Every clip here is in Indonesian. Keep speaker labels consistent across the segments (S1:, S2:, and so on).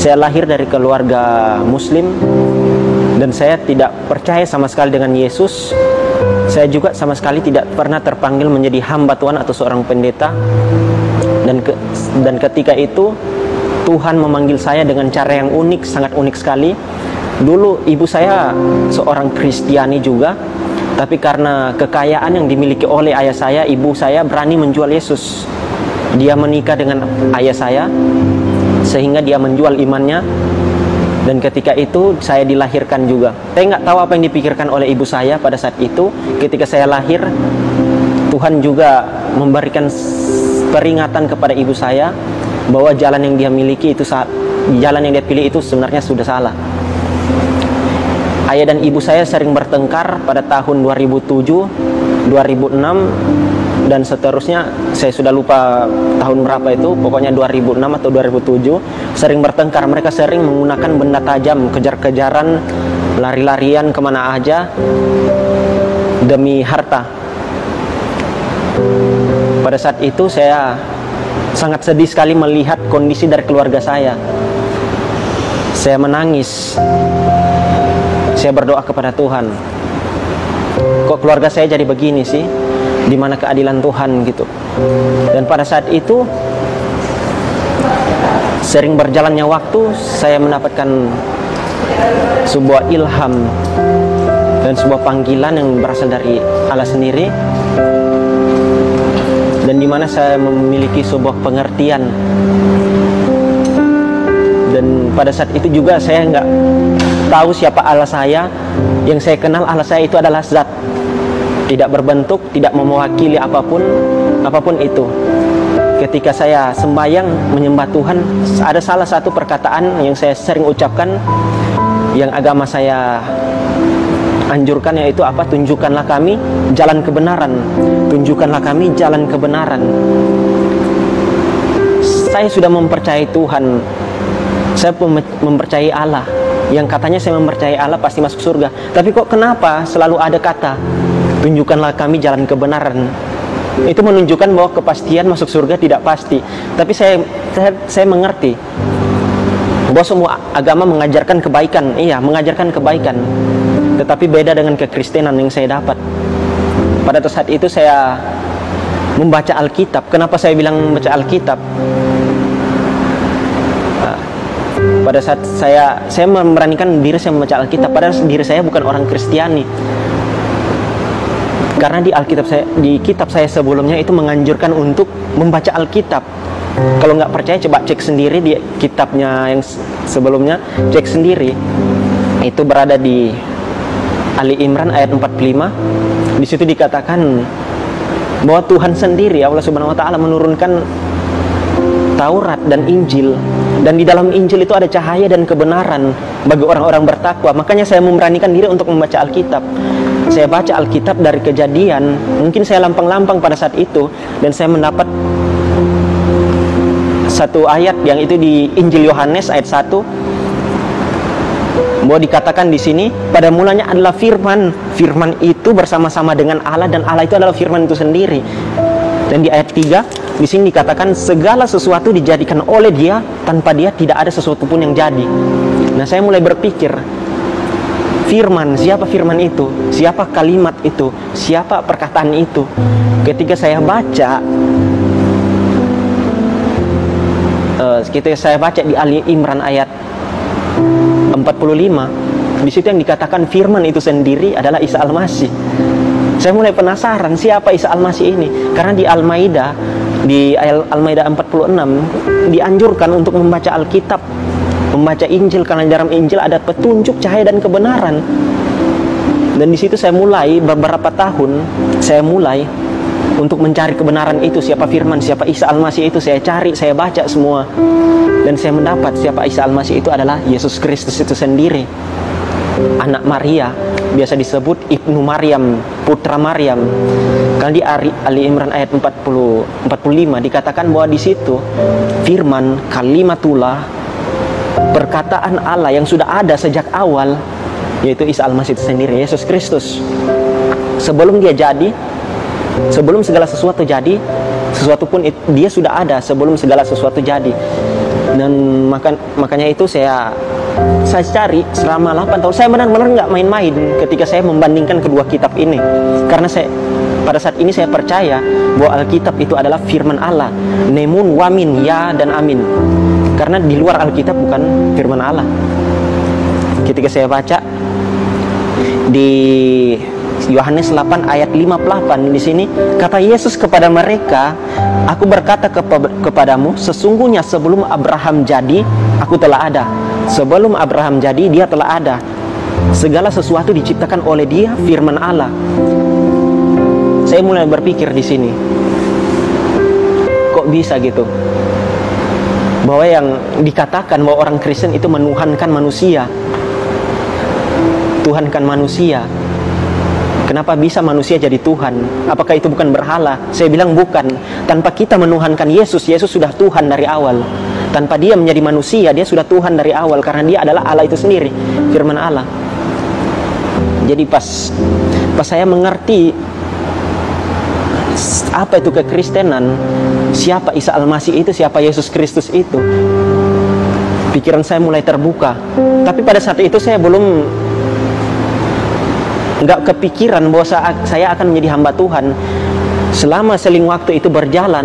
S1: Saya lahir dari keluarga Muslim dan saya tidak percaya sama sekali dengan Yesus. Saya juga sama sekali tidak pernah terpanggil menjadi hamba Tuhan atau seorang pendeta. Dan ketika itu Tuhan memanggil saya dengan cara yang unik, sangat unik sekali. Dulu ibu saya seorang Kristiani juga, tapi karena kekayaan yang dimiliki oleh ayah saya, ibu saya berani menjual Yesus. Dia menikah dengan ayah saya sehingga dia menjual imannya. Dan ketika itu saya dilahirkan juga. Saya nggak tahu apa yang dipikirkan oleh ibu saya pada saat itu. Ketika saya lahir, Tuhan juga memberikan peringatan kepada ibu saya bahwa jalan yang dia miliki itu jalan yang dia pilih itu sebenarnya sudah salah. Ayah dan ibu saya sering bertengkar pada tahun 2007, 2006 dan seterusnya. Saya sudah lupa tahun berapa itu, pokoknya 2006 atau 2007. Sering bertengkar, mereka sering menggunakan benda tajam, kejar-kejaran, lari-larian kemana aja demi harta. Pada saat itu saya sangat sedih sekali melihat kondisi dari keluarga saya. Saya menangis. Saya berdoa kepada Tuhan, kok keluarga saya jadi begini sih? Di mana keadilan Tuhan gitu? Dan pada saat itu, sering berjalannya waktu, saya mendapatkan sebuah ilham dan sebuah panggilan yang berasal dari Allah sendiri, dan di mana saya memiliki sebuah pengertian. Dan pada saat itu juga saya nggak tahu siapa Allah saya. Yang saya kenal Allah saya itu adalah zat, tidak berbentuk, tidak mewakili apapun itu. Ketika saya sembahyang menyembah Tuhan, ada salah satu perkataan yang saya sering ucapkan, yang agama saya anjurkan, yaitu apa? Tunjukkanlah kami jalan kebenaran. Tunjukkanlah kami jalan kebenaran. Saya sudah mempercayai Tuhan. Saya mempercayai Allah. Yang katanya saya mempercayai Allah pasti masuk surga. Tapi kok kenapa selalu ada kata tunjukkanlah kami jalan kebenaran? Itu menunjukkan bahwa kepastian masuk surga tidak pasti. Tapi saya mengerti bahwa semua agama mengajarkan kebaikan. Iya, mengajarkan kebaikan. Tetapi beda dengan kekristenan yang saya dapat. Pada saat itu saya membaca Alkitab. Kenapa saya bilang membaca Alkitab? Pada saat saya memberanikan diri saya membaca Alkitab, padahal diri saya bukan orang Kristiani. Karena di kitab saya sebelumnya itu menganjurkan untuk membaca Alkitab. Kalau nggak percaya coba cek sendiri di kitabnya yang sebelumnya, cek sendiri. Itu berada di Ali Imran ayat 45. Di situ dikatakan bahwa Tuhan sendiri, Allah Subhanahu wa taala, menurunkan Taurat dan Injil, dan di dalam Injil itu ada cahaya dan kebenaran bagi orang-orang bertakwa. Makanya saya memberanikan diri untuk membaca Alkitab. Saya baca Alkitab dari Kejadian, mungkin saya lampang-lampang pada saat itu, dan saya mendapat satu ayat yang itu di Injil Yohanes ayat 1, bahwa dikatakan di sini, pada mulanya adalah firman. Firman itu bersama-sama dengan Allah, dan Allah itu adalah firman itu sendiri. Dan di ayat 3 di sini dikatakan segala sesuatu dijadikan oleh Dia, tanpa Dia tidak ada sesuatu pun yang jadi. Nah, saya mulai berpikir, firman, siapa firman itu? Siapa kalimat itu? Siapa perkataan itu? Ketika saya baca di Ali Imran ayat 45, di situ yang dikatakan firman itu sendiri adalah Isa Al-Masih. Saya mulai penasaran siapa Isa Al-Masih ini, karena di Al-Maidah, di Al-Maidah 46 dianjurkan untuk membaca Alkitab, membaca Injil, karena di dalam Injil ada petunjuk, cahaya dan kebenaran. Dan di situ saya mulai beberapa tahun saya mulai untuk mencari kebenaran itu, siapa firman, siapa Isa Al-Masih itu. Saya cari, saya baca semua, dan saya mendapat siapa Isa Al-Masih itu adalah Yesus Kristus itu sendiri, anak Maria, biasa disebut Ibnu Maryam, putra Maryam. Karena di Ali Imran ayat 45 dikatakan bahwa di situ firman, kalimatullah, perkataan Allah yang sudah ada sejak awal, yaitu Isa Al-Masih itu sendiri, Yesus Kristus. Sebelum dia jadi, sebelum segala sesuatu jadi, sesuatu pun dia sudah ada sebelum segala sesuatu jadi. Dan makanya itu saya cari selama 8 tahun. Saya benar-benar nggak main-main ketika saya membandingkan kedua kitab ini, karena pada saat ini saya percaya bahwa Alkitab itu adalah firman Allah, nemun, wamin, ya dan amin. Karena di luar Alkitab bukan firman Allah. Ketika saya baca di Yohanes 8 ayat 58, di sini kata Yesus kepada mereka, "Aku berkata kepadamu, sesungguhnya sebelum Abraham jadi, aku telah ada." Sebelum Abraham jadi, dia telah ada. Segala sesuatu diciptakan oleh dia, firman Allah. Saya mulai berpikir di sini, kok bisa gitu? Bahwa yang dikatakan bahwa orang Kristen itu menuhankan manusia, tuhankan manusia. Kenapa bisa manusia jadi Tuhan? Apakah itu bukan berhala? Saya bilang bukan. Tanpa kita menuhankan Yesus, Yesus sudah Tuhan dari awal. Tanpa dia menjadi manusia, dia sudah Tuhan dari awal, karena dia adalah Allah itu sendiri, firman Allah. Jadi pas saya mengerti apa itu kekristenan, siapa Isa Al-Masih itu, siapa Yesus Kristus itu, pikiran saya mulai terbuka. Tapi pada saat itu saya belum nggak kepikiran bahwa saya akan menjadi hamba Tuhan. Selama seling waktu itu berjalan,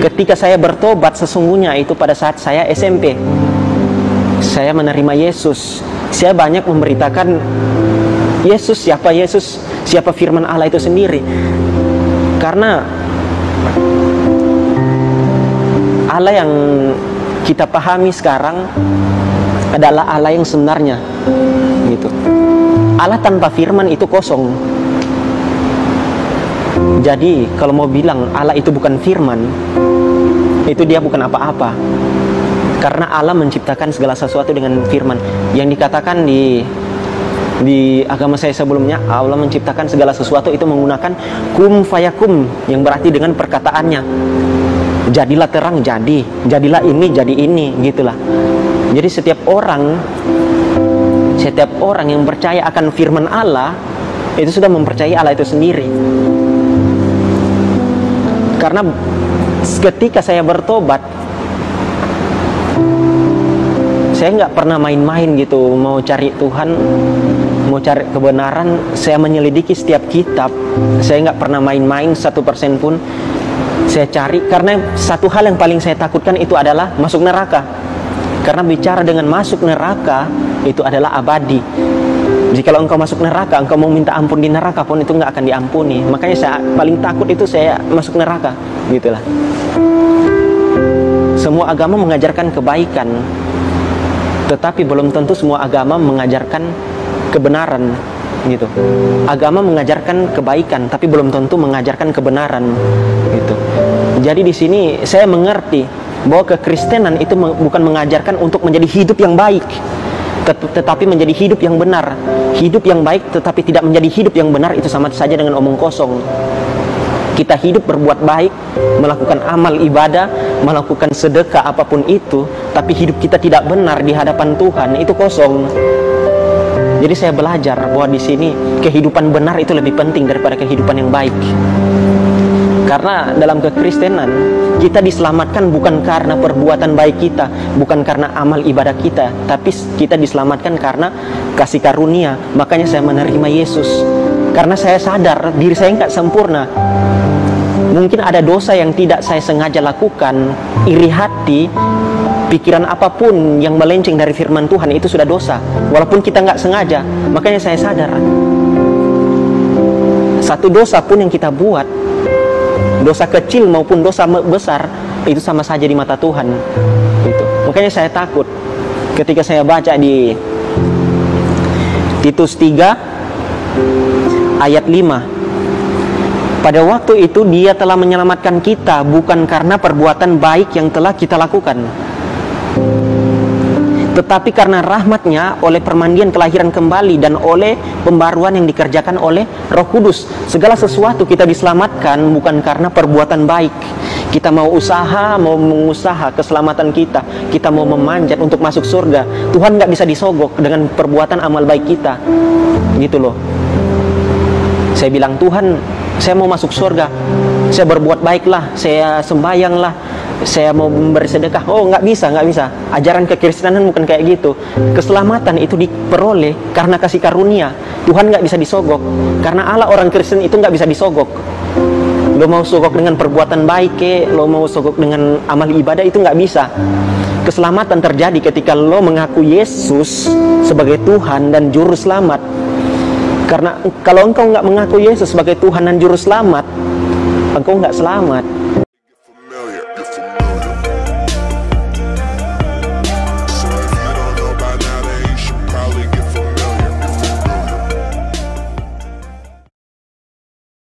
S1: ketika saya bertobat sesungguhnya itu pada saat saya SMP. Saya menerima Yesus. Saya banyak memberitakan Yesus, siapa firman Allah itu sendiri. Karena Allah yang kita pahami sekarang adalah Allah yang sebenarnya, gitu. Allah tanpa firman itu kosong. Jadi kalau mau bilang Allah itu bukan firman, itu dia bukan apa-apa. Karena Allah menciptakan segala sesuatu dengan firman. Yang dikatakan di agama saya sebelumnya, Allah menciptakan segala sesuatu itu menggunakan kum fayakum, yang berarti dengan perkataannya. Jadilah terang, jadilah ini, jadi ini, gitulah. Jadi setiap orang yang percaya akan firman Allah itu sudah mempercayai Allah itu sendiri. Karena ketika saya bertobat, saya nggak pernah main-main gitu, mau cari Tuhan, mau cari kebenaran. Saya menyelidiki setiap kitab. Saya nggak pernah main-main 1% pun. Saya cari, karena satu hal yang paling saya takutkan itu adalah masuk neraka. Karena bicara dengan masuk neraka itu adalah abadi. Jikalau engkau masuk neraka, engkau mau minta ampun di neraka pun itu nggak akan diampuni. Makanya saya paling takut itu saya masuk neraka, gitulah. Semua agama mengajarkan kebaikan, tetapi belum tentu semua agama mengajarkan kebenaran, gitu. Agama mengajarkan kebaikan, tapi belum tentu mengajarkan kebenaran, gitu. Jadi di sini saya mengerti bahwa kekristenan itu bukan mengajarkan untuk menjadi hidup yang baik, tetapi menjadi hidup yang benar. Hidup yang baik tetapi tidak menjadi hidup yang benar itu sama saja dengan omong kosong. Kita hidup berbuat baik, melakukan amal ibadah, melakukan sedekah apapun itu, tapi hidup kita tidak benar di hadapan Tuhan, itu kosong. Jadi saya belajar bahwa di sini kehidupan benar itu lebih penting daripada kehidupan yang baik. Karena dalam kekristenan kita diselamatkan bukan karena perbuatan baik kita, bukan karena amal ibadah kita, tapi kita diselamatkan karena kasih karunia. Makanya saya menerima Yesus, karena saya sadar diri saya nggak sempurna. Mungkin ada dosa yang tidak saya sengaja lakukan, iri hati, pikiran apapun yang melenceng dari firman Tuhan itu sudah dosa, walaupun kita nggak sengaja. Makanya saya sadar, satu dosa pun yang kita buat, dosa kecil maupun dosa besar, itu sama saja di mata Tuhan, gitu. Makanya saya takut ketika saya baca di Titus 3 ayat 5. Pada waktu itu dia telah menyelamatkan kita bukan karena perbuatan baik yang telah kita lakukan, tetapi karena rahmat-Nya oleh permandian kelahiran kembali dan oleh pembaruan yang dikerjakan oleh Roh Kudus. Segala sesuatu kita diselamatkan bukan karena perbuatan baik. Kita mau usaha, mau mengusaha keselamatan kita mau memanjat untuk masuk surga, Tuhan nggak bisa disogok dengan perbuatan amal baik kita, gitu loh. Saya bilang, Tuhan, saya mau masuk surga, saya berbuat baiklah, saya sembahyanglah, saya mau memberi sedekah. Oh, nggak bisa, nggak bisa. Ajaran kekristenan bukan kayak gitu. Keselamatan itu diperoleh karena kasih karunia. Tuhan nggak bisa disogok. Karena Allah orang Kristen itu nggak bisa disogok. Lo mau sogok dengan perbuatan baik, lo mau sogok dengan amal ibadah, itu nggak bisa. Keselamatan terjadi ketika lo mengaku Yesus sebagai Tuhan dan Juru Selamat. Karena kalau engkau nggak mengaku Yesus sebagai Tuhan dan Juru Selamat, engkau nggak selamat.